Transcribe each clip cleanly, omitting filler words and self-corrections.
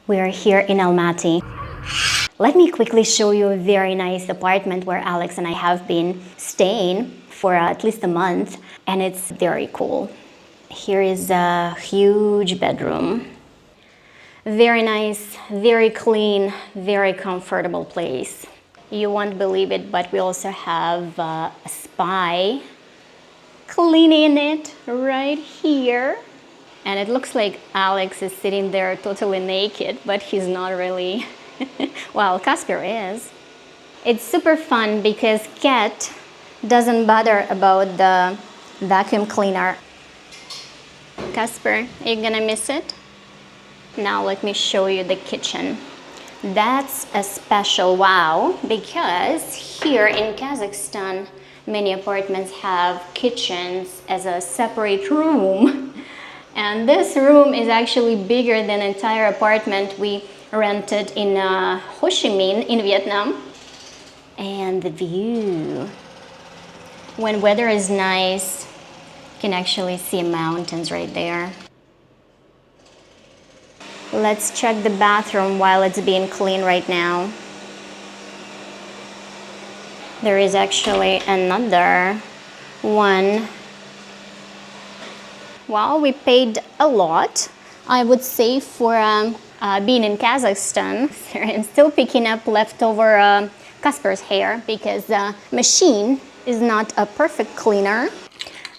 We're here in Almaty. Let me quickly show you a very nice apartment where Alex and I have been staying for at least a month, and it's very cool. Here is a huge bedroom. Very nice, very clean, very comfortable place. You won't believe it, but we also have a spy cleaning it right here. And it looks like Alex is sitting there totally naked, but he's not really. Well, Kasper is. It's super fun because Kat doesn't bother about the vacuum cleaner. Kasper, are you gonna miss it? Now let me show you the kitchen. That's a special wow, because here in Kazakhstan, many apartments have kitchens as a separate room. And this room is actually bigger than the entire apartment we rented in Ho Chi Minh in Vietnam. And the view. When weather is nice, you can actually see mountains right there. Let's check the bathroom while it's being cleaned right now. There is actually another one. Well, we paid a lot, I would say, for being in Kazakhstan. I'm still picking up leftover Kasper's hair because the machine is not a perfect cleaner.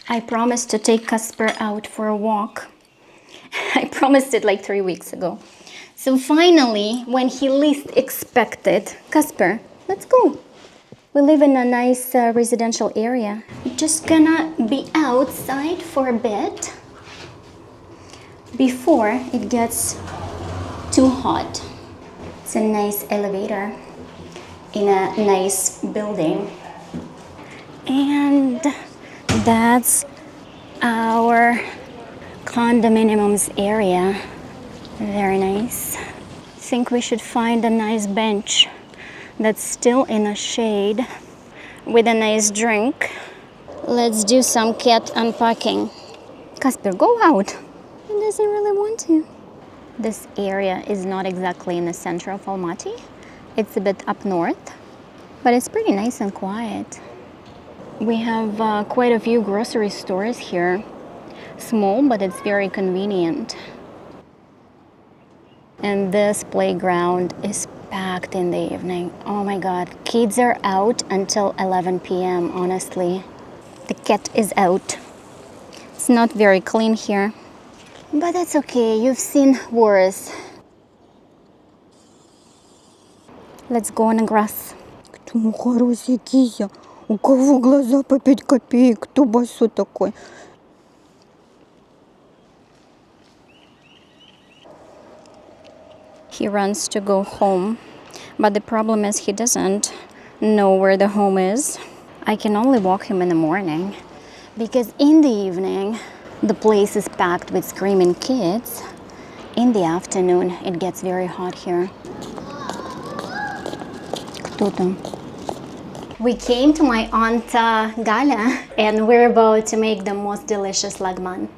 I promised to take Kasper out for a walk. I promised it like 3 weeks ago. So finally, when he least expected, Kasper, let's go. We live in a nice residential area. We're just gonna be outside for a bit before it gets too hot. It's a nice elevator in a nice building. And that's our condominiums area. Very nice. I think we should find a nice bench that's still in a shade with a nice drink. Let's do some cat unpacking. Kasper, go out. He doesn't really want to. This area is not exactly in the center of Almaty. It's a bit up north, but it's pretty nice and quiet. We have quite a few grocery stores here. Small, but it's very convenient. And this playground is packed in the evening. Oh my God, kids are out until 11 p.m. honestly. The cat is out. It's not very clean here, but that's okay, you've seen worse. Let's go on the grass. Кто хороший кися? У кого глаза по 5 копеек? Кто босой такой? He runs to go home, but the problem is he doesn't know where the home is. I can only walk him in the morning, because in the evening, the place is packed with screaming kids. In the afternoon, it gets very hot here. Кто там? We came to my aunt Galya, and we're about to make the most delicious Lagman.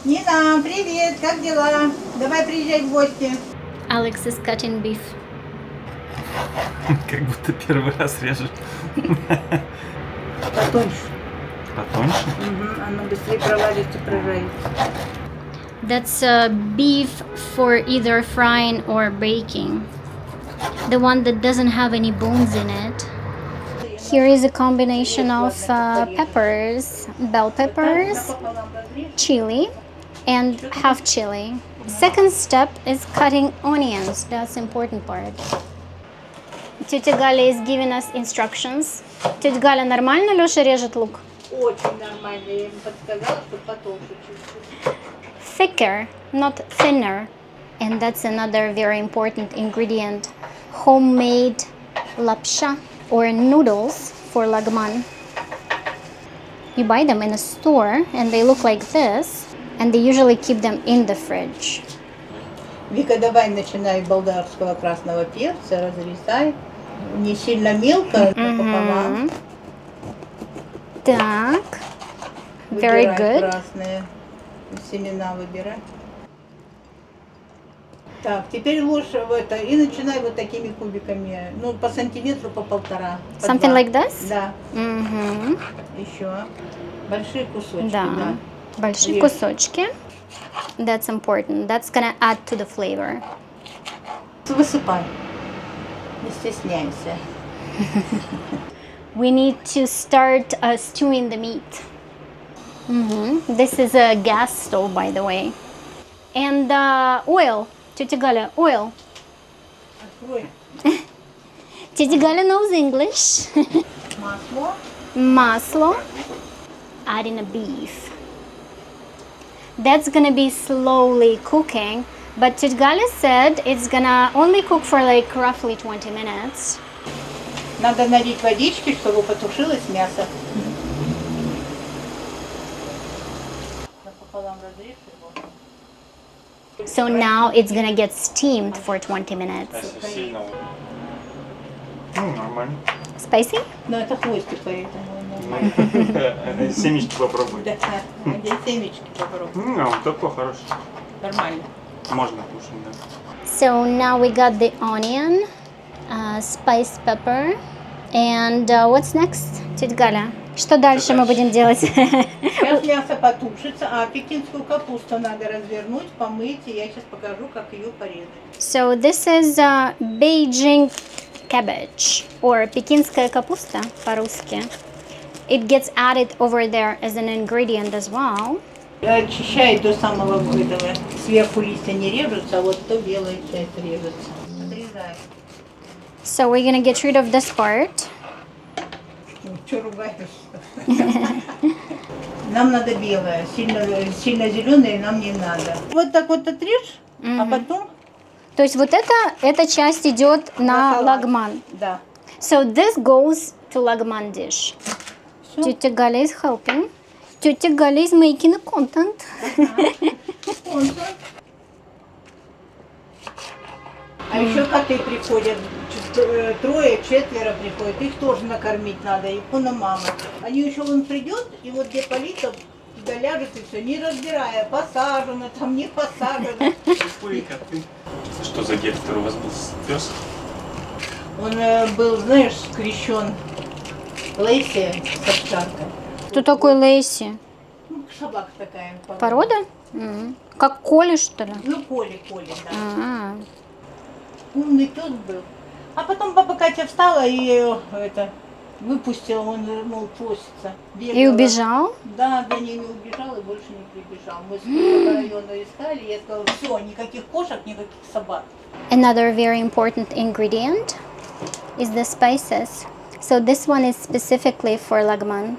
Нина, привет, как дела? Давай приезжай в гости. Alex is cutting beef. Как будто первый раз режет. Потоньше. Потоньше? Оно быстрее проварится, прожарится. That's beef for either frying or baking. The one that doesn't have any bones in it. Here is a combination of peppers, bell peppers, chili, and half chili. Second step is cutting onions. That's the important part. Тетя Галя is giving us instructions. Тетя Галя, нормально Леша режет лук? Очень нормально. Я ему подсказала, что потолще чуть-чуть. Thicker, not thinner. And that's another very important ingredient. Homemade lapsha, or noodles for Lagman. You buy them in a store and they look like this, and they usually keep them in the fridge. Вика, давай начинай болгарского красного перца, разрезай. Не сильно мелко, пополам. Так. Very Выбирай good. красные семена, выбирай. Так, теперь ложь в это и начинай вот такими кубиками. Ну, по сантиметру, по полтора. По Something два. like this? Да, Угу. еще. Большие кусочки, Да. да. Большие Режь. кусочки. That's important. That's gonna add to the flavor. Высыпай. Не стесняйся. We need to start stewing the meat. This is a gas stove, by the way. And oil. Tетя Галя, oil. Открой Tетя Галя knows English. масло. Масло. Adding a beef. That's gonna be slowly cooking. But Tетя Галя said it's gonna only cook for like roughly 20 minutes. Надо налить водички, чтобы потушилось мясо. Пополам разрежь его. So now it's gonna get steamed for 20 minutes. Если сильно... Ну, нормально. Spicy? Но это хвостик, поэтому нормально. Семечки попробуй. Да, где семечки попробуй. А вот такой хороший. Нормально. Можно кушать, да. So now we got the onion, spiced pepper, and what's next? Тетя Галя, что дальше мы будем делать? Сейчас мясо потушится, а пекинскую капусту надо развернуть, помыть, и я сейчас покажу, как ее порезать. So this is Beijing cabbage, or пекинская капуста по-русски. It gets added over there as an ingredient as well. Очищай до самого этого. Сверху листья не режутся, а вот то белая часть режется. Отрезай. So we're gonna get rid of this part. Что ругаешься? Нам надо белое, сильно зеленое нам не надо. Вот так вот отрежь, а потом То есть вот эта часть идет на салат. лагман. Да. So this goes to Lagman dish. Всё. Тетя Галя is helping. Тетя Галя is making a content. А еще коты приходят, трое, четверо приходят, их тоже накормить надо, и мама. Они еще он придет, и вот где полито, туда ляжет и все, не разбирая, посажено, там не посажено. Ой, коты. Что за Гектор у вас был пес? Он был, знаешь, скрещен Лейси с овчаркой. Кто такой Лейси? Ну, собака такая. Порода? Как Коли, что ли? Ну, Коли, да. А. Умный пес был. А потом баба Катя встала и это выпустила, он, мол, просится. Бегала. И убежал? Да, за ними убежал и больше не прибежал. Мы с по району искали, я сказала, все, никаких кошек, никаких собак. Another very important ingredient is the spices. So this one is specifically for Lagman.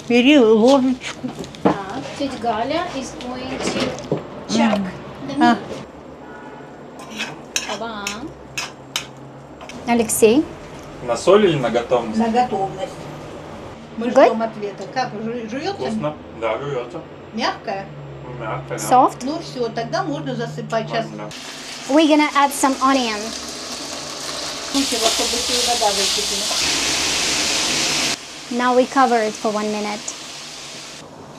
Бери ложечку. Так, тетя Галя is going to chuck the А, Оба. Алексей. На соль или на готовность? на готовность. Мы Good? ждем ответа. Как, жуется? Вкусно. Да, жуется. Мягкая? Мягко, да. Soft. Ну все, тогда можно засыпать сейчас. Да. We're gonna add some onion. Кучево, чтобы и вода выкипела. Now we cover it for 1 minute.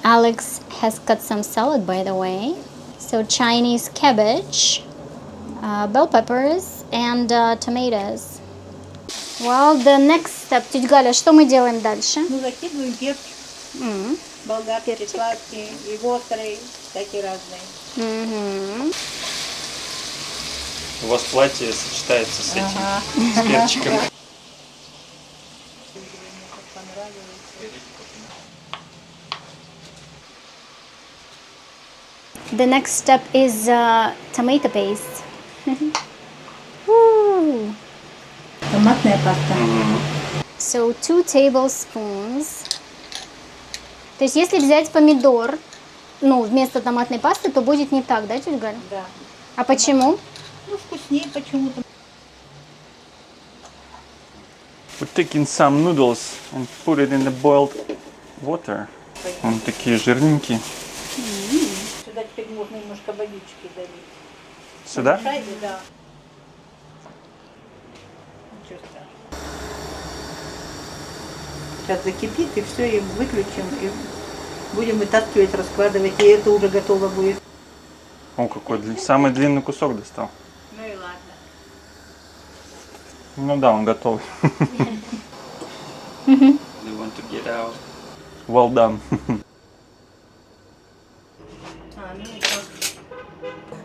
Alex has cut some salad, by the way. So Chinese cabbage, bell peppers, and tomatoes. Well, the next step. Тетя Галя, что мы делаем дальше? Ну, закидываем перчик. Болгарский, сладкий, и острый, такие разные. Мгм. У вас платье сочетается с этим, с перчиком. The next step is tomato paste. Woo. Томатная паста. So 2 tablespoons. То есть если взять помидор, ну, вместо томатной пасты, то будет не так, да, тетя Галя? Да. А почему? Ну, вкуснее почему-то. We're taking some noodles and put it in the boiled water. Вон такие жирненькие. Сюда теперь можно немножко водички долить. Сюда? Шайбы, да. Ничего страшного. Сейчас закипит, и все, и выключим, и будем вытаскивать, раскладывать, и это уже готово будет. О, какой самый длинный кусок достал. Ну да, он готовый. They want to get out. Well done.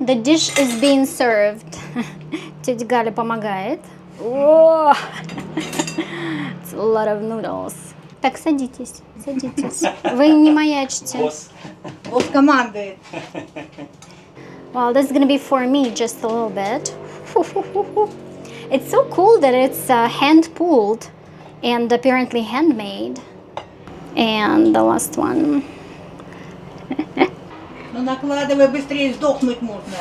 The dish is being served. Тетя Галя помогает. О! It's a lot of noodles. Так, садитесь, садитесь. Вы не маячите. Вот командует. Well, this is gonna be for me just a little bit. It's so cool that it's hand pulled and apparently handmade. And the last one. Ну накладывай быстрее, сдохнуть можно.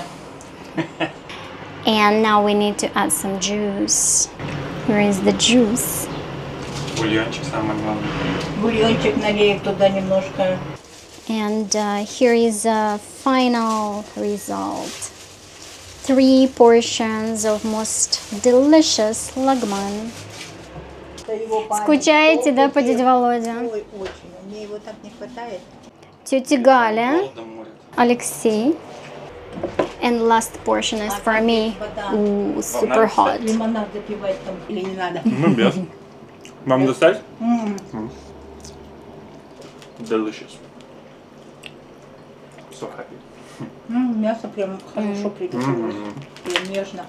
And now we need to add some juice. Where is the juice? Бульончик самое главное. Бульончик налей туда немножко. And here is a final result. 3 portions of most delicious Lagman. Скучаете, да, по дяде Володе? Ой, очень. Мне его так не хватает. Тетя Галя, Голодом морят. Алексей. And last portion is for me. Ooh, super hot. Лимонад запивать там или не надо? Ну, без. Вам достать? Delicious. So happy. Мясо прям хорошо приготовилось. Прям нежно.